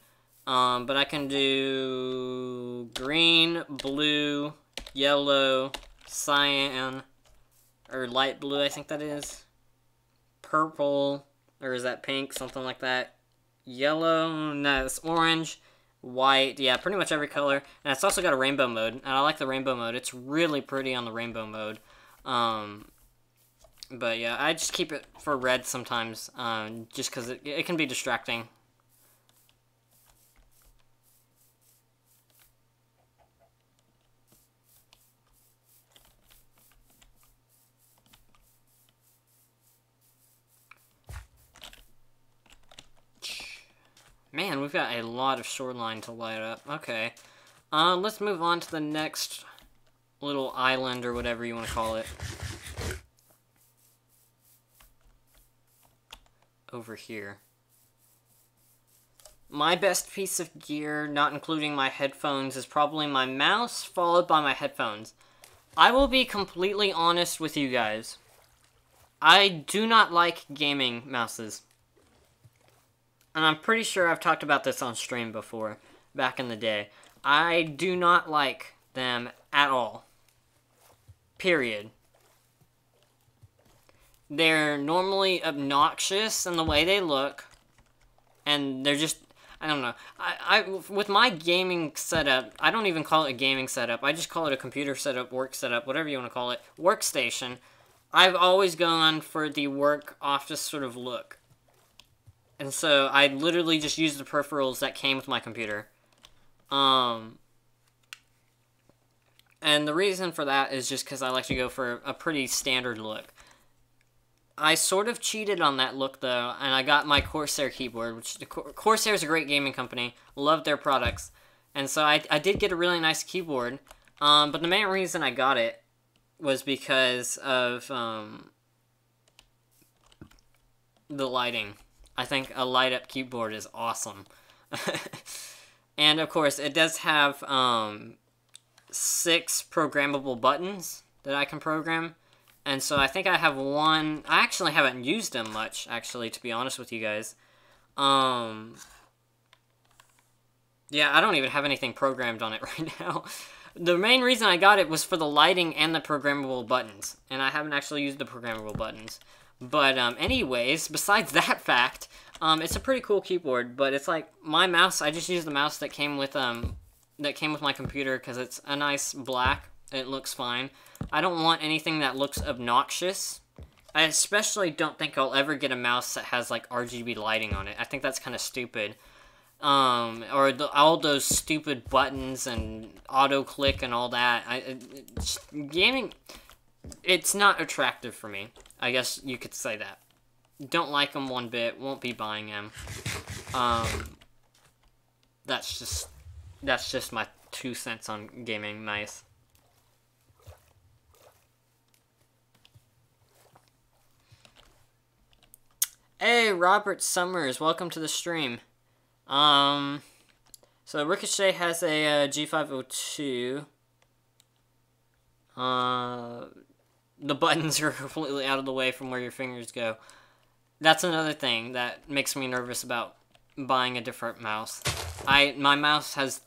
But I can do green, blue, yellow, cyan, or light blue, I think that is. Purple, or is that pink? Something like that. Yellow, no, it's orange, white, yeah, pretty much every color. And it's also got a rainbow mode, and I like the rainbow mode. It's really pretty on the rainbow mode. But yeah, I just keep it for red sometimes, just because it can be distracting. Man, we've got a lot of shoreline to light up. Okay. Let's move on to the next little island, or whatever you want to call it. Over here. My best piece of gear, not including my headphones, is probably my mouse, followed by my headphones. I will be completely honest with you guys. I do not like gaming mouses. And I'm pretty sure I've talked about this on stream before, back in the day. I do not like them at all. Period. They're normally obnoxious in the way they look. And they're just, I don't know. With my gaming setup, I don't even call it a gaming setup. I just call it a computer setup, work setup, whatever you want to call it. Workstation. I've always gone for the work office sort of look. And so I literally just used the peripherals that came with my computer. And the reason for that is just because I like to go for a pretty standard look. I sort of cheated on that look, though, and I got my Corsair keyboard, which Corsair is a great gaming company. Love their products. And so I did get a really nice keyboard. But the main reason I got it was because of the lighting. I think a light-up keyboard is awesome. And, of course, it does have 6 programmable buttons that I can program. And so I think I have one. I actually haven't used them much, actually, to be honest with you guys. Yeah, I don't even have anything programmed on it right now. The main reason I got it was for the lighting and the programmable buttons. And I haven't actually used the programmable buttons. But anyways, besides that fact, it's a pretty cool keyboard. But it's like my mouse. I just used the mouse that came with my computer because it's a nice black. It looks fine. I don't want anything that looks obnoxious. I especially don't think I'll ever get a mouse that has like RGB lighting on it. I think that's kind of stupid. Or all those stupid buttons and auto click and all that. Gaming, it's not attractive for me. I guess you could say that. Don't like them one bit. Won't be buying them. That's just my 2 cents on gaming mice. Hey, Robert Summers, welcome to the stream. So Ricochet has a G502. The buttons are completely out of the way from where your fingers go. That's another thing that makes me nervous about buying a different mouse. My mouse has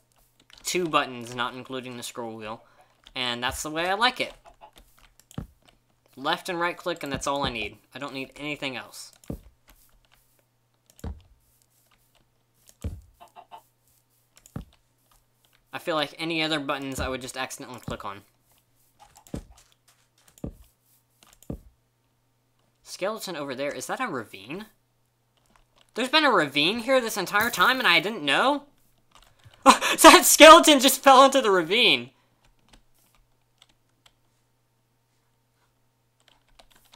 2 buttons, not including the scroll wheel, and that's the way I like it. Left and right click, and that's all I need. I don't need anything else. I feel like any other buttons I would just accidentally click on. Skeleton over there. Is that a ravine? There's been a ravine here this entire time and I didn't know? That skeleton just fell into the ravine.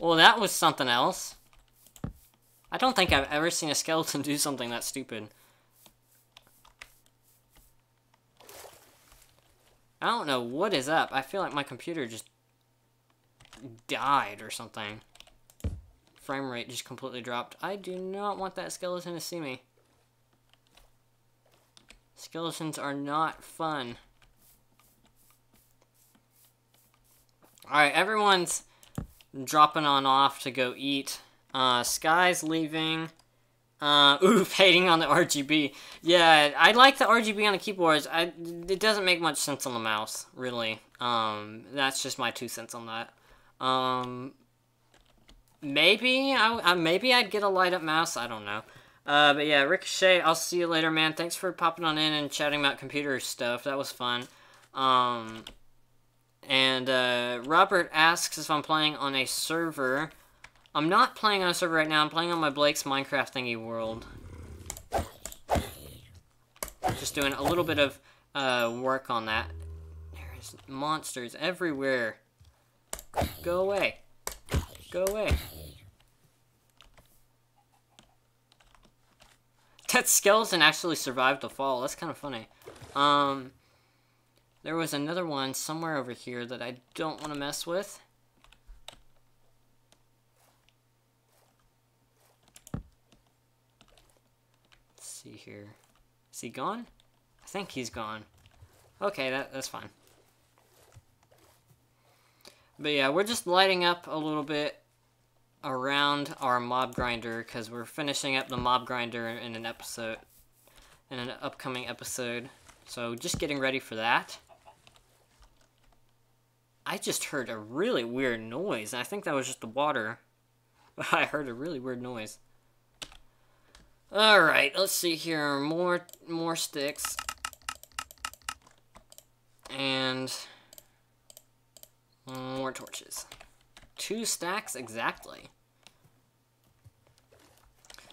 Well, that was something else. I don't think I've ever seen a skeleton do something that stupid. I don't know what is up. I feel like my computer just died or something. Frame rate just completely dropped. I do not want that skeleton to see me. Skeletons are not fun. Alright, everyone's dropping on off to go eat. Sky's leaving. Oof, hating on the RGB. Yeah, I like the RGB on the keyboards. It doesn't make much sense on the mouse, really. That's just my 2 cents on that. Maybe I'd get a light-up mouse. I don't know. But yeah, Ricochet, I'll see you later, man. Thanks for popping on in and chatting about computer stuff. That was fun. Robert asks if I'm playing on a server. I'm not playing on a server right now. I'm playing on my Blake's Minecraft thingy world. Just doing a little bit of work on that. There's monsters everywhere. Go away. Go away. That skeleton actually survived the fall. That's kind of funny. There was another one somewhere over here that I don't want to mess with. Let's see here. Is he gone? I think he's gone. Okay, that's fine. But yeah, we're just lighting up a little bit around our mob grinder because we're finishing up the mob grinder in an episode, in an upcoming episode. So just getting ready for that. I just heard a really weird noise, and I think that was just the water. I heard a really weird noise. Alright, let's see here. More sticks. And more torches. 2 stacks exactly.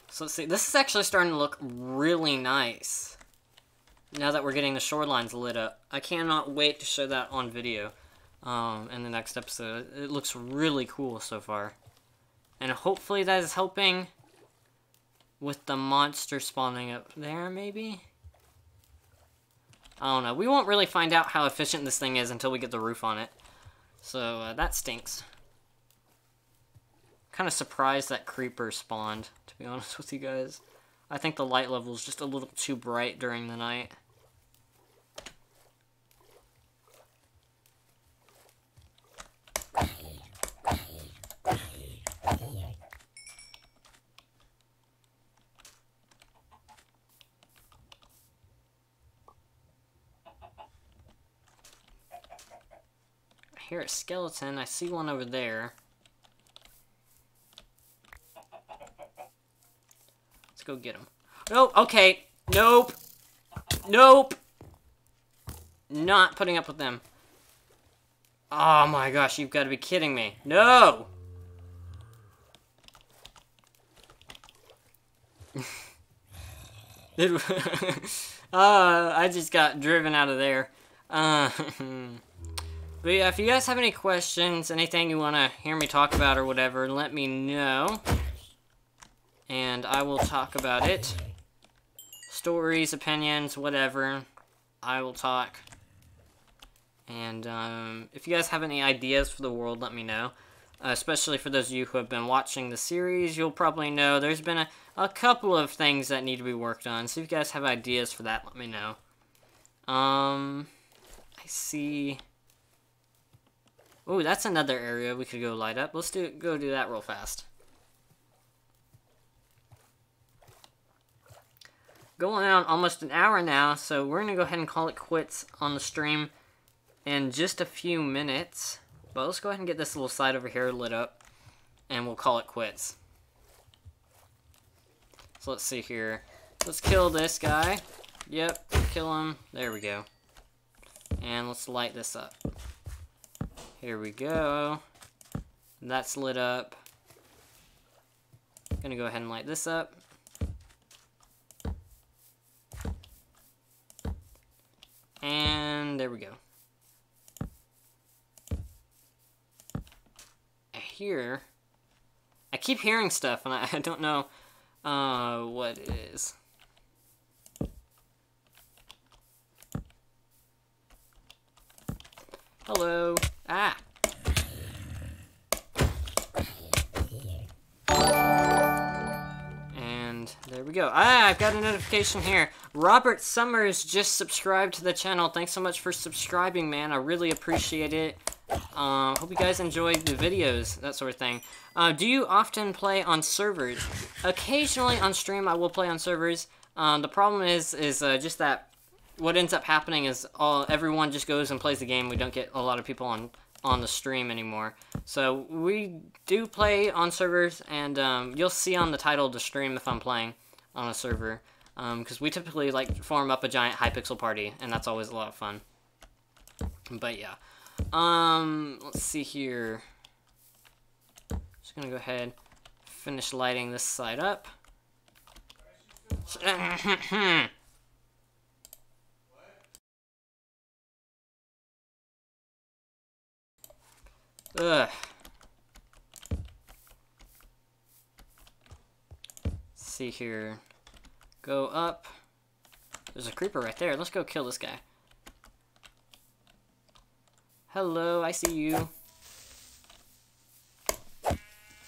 So let's see. This is actually starting to look really nice. Now that we're getting the shorelines lit up. I cannot wait to show that on video in the next episode. It looks really cool so far. And hopefully that is helping with the monster spawning up there, maybe? I don't know. We won't really find out how efficient this thing is until we get the roof on it. So, that stinks. Kind of surprised that creeper spawned, to be honest with you guys. I think the light level is just a little too bright during the night. I hear a skeleton. I see one over there. Let's go get him. Oh, okay. Nope. Nope. Not putting up with them. Oh my gosh, you've got to be kidding me. No! I just got driven out of there. But yeah, if you guys have any questions, anything you want to hear me talk about or whatever, let me know. And I will talk about it. Stories, opinions, whatever. I will talk. And if you guys have any ideas for the world, let me know. Especially for those of you who have been watching the series, you'll probably know there's been a couple of things that need to be worked on. So if you guys have ideas for that, let me know. I see... Oh, that's another area we could go light up. Let's go do that real fast. Going on almost an hour now, so we're going to go ahead and call it quits on the stream in just a few minutes. But let's go ahead and get this little side over here lit up, and we'll call it quits. So let's see here. Let's kill this guy. Yep, kill him. There we go. And let's light this up. Here we go. That's lit up. Gonna go ahead and light this up. And there we go. I keep hearing stuff and I don't know what it is. Hello. Ah. And there we go. Ah, I've got a notification here. Robert Summers just subscribed to the channel. Thanks so much for subscribing, man. I really appreciate it. Hope you guys enjoyed the videos, that sort of thing. Do you often play on servers? Occasionally on stream I will play on servers. The problem is just that what ends up happening is everyone just goes and plays the game. We don't get a lot of people on the stream anymore. So we do play on servers, and you'll see on the title of the stream if I'm playing on a server. Because we typically like form up a giant Hypixel party, and that's always a lot of fun. But yeah. Let's see here. Just gonna go ahead, finish lighting this side up. Ugh. Let's see here. Go up. There's a creeper right there. Let's go kill this guy. Hello, I see you.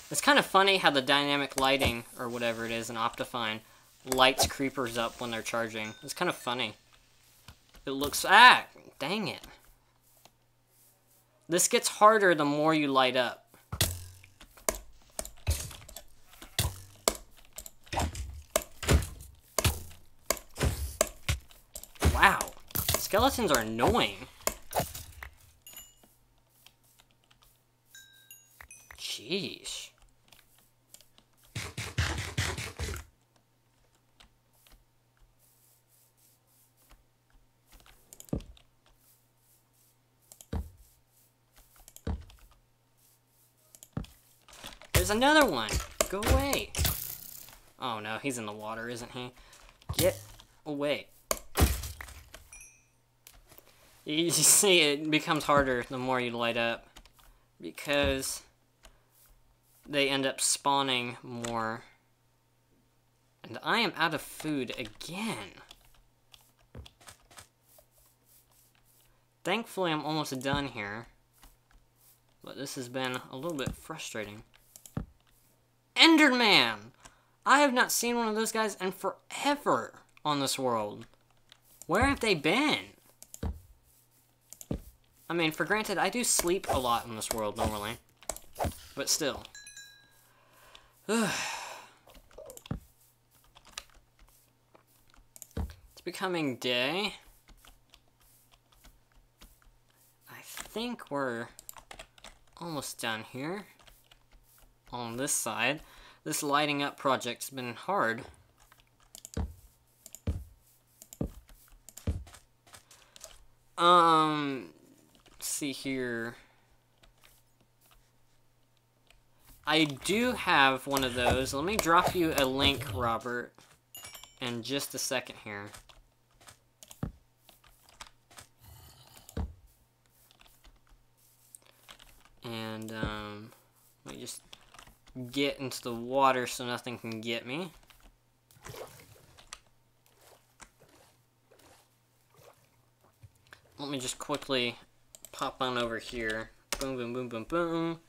It's kind of funny how the dynamic lighting, or whatever it is in Optifine, lights creepers up when they're charging. It's kind of funny. It looks... Ah! Dang it. This gets harder the more you light up. Wow. Skeletons are annoying. Jeez. There's another one. Go away. Oh no, he's in the water, isn't he? Get away. You see, it becomes harder the more you light up, because they end up spawning more. And I am out of food again. Thankfully, I'm almost done here. But this has been a little bit frustrating. Enderman! I have not seen one of those guys in forever on this world. Where have they been? I mean, for granted, I do sleep a lot in this world normally. But still. It's becoming day. I think we're almost done here. On this side. This lighting up project's been hard. Let's see here. I do have one of those. Let me drop you a link, Robert, in just a second here. And, let me just get into the water so nothing can get me. Let me just quickly pop on over here. Boom, boom, boom, boom, boom.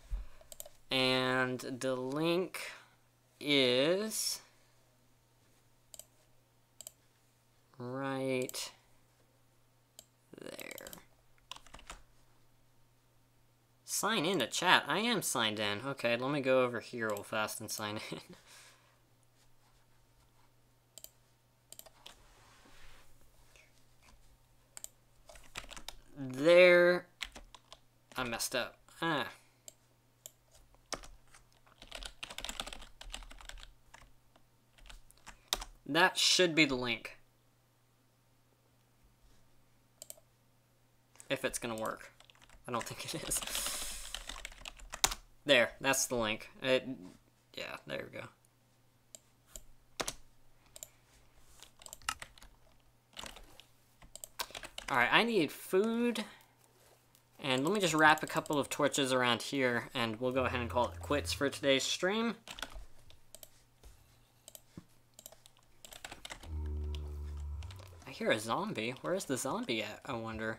And the link is right there. Sign in to chat. I am signed in. Okay, let me go over here real fast and sign in. There. I messed up. Ah. That should be the link. If it's gonna work. I don't think it is. There, that's the link. Yeah, there we go. Alright, I need food. And let me just wrap a couple of torches around here, and we'll go ahead and call it quits for today's stream. I hear a zombie. Where is the zombie at, I wonder?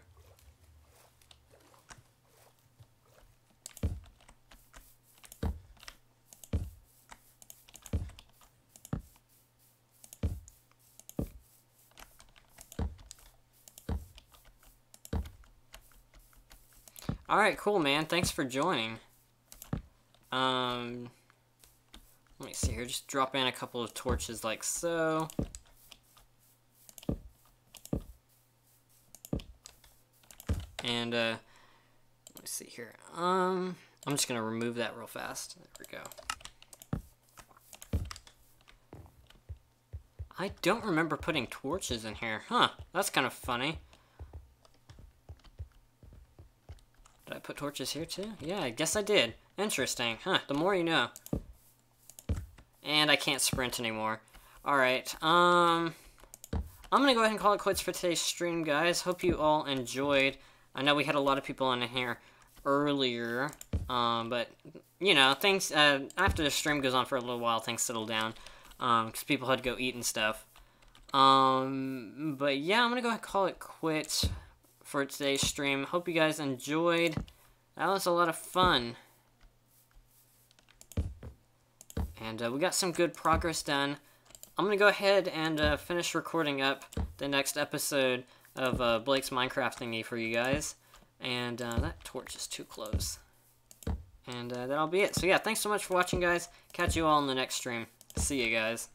Alright, cool, man. Thanks for joining. Let me see here. Just drop in a couple of torches like so. And, let me see here. I'm just gonna remove that real fast. There we go. I don't remember putting torches in here. Huh, that's kind of funny. Did I put torches here too? Yeah, I guess I did. Interesting. Huh, the more you know. And I can't sprint anymore. Alright, I'm gonna go ahead and call it quits for today's stream, guys. Hope you all enjoyed. I know we had a lot of people in here earlier, but, you know, things, after the stream goes on for a little while, things settle down, because people had to go eat and stuff. But yeah, I'm gonna go ahead and call it quits for today's stream. Hope you guys enjoyed. That was a lot of fun. And we got some good progress done. I'm gonna go ahead and finish recording up the next episode of Blake's Minecraft thingy for you guys. And that torch is too close. And that'll be it. So yeah, thanks so much for watching, guys. Catch you all in the next stream. See you guys.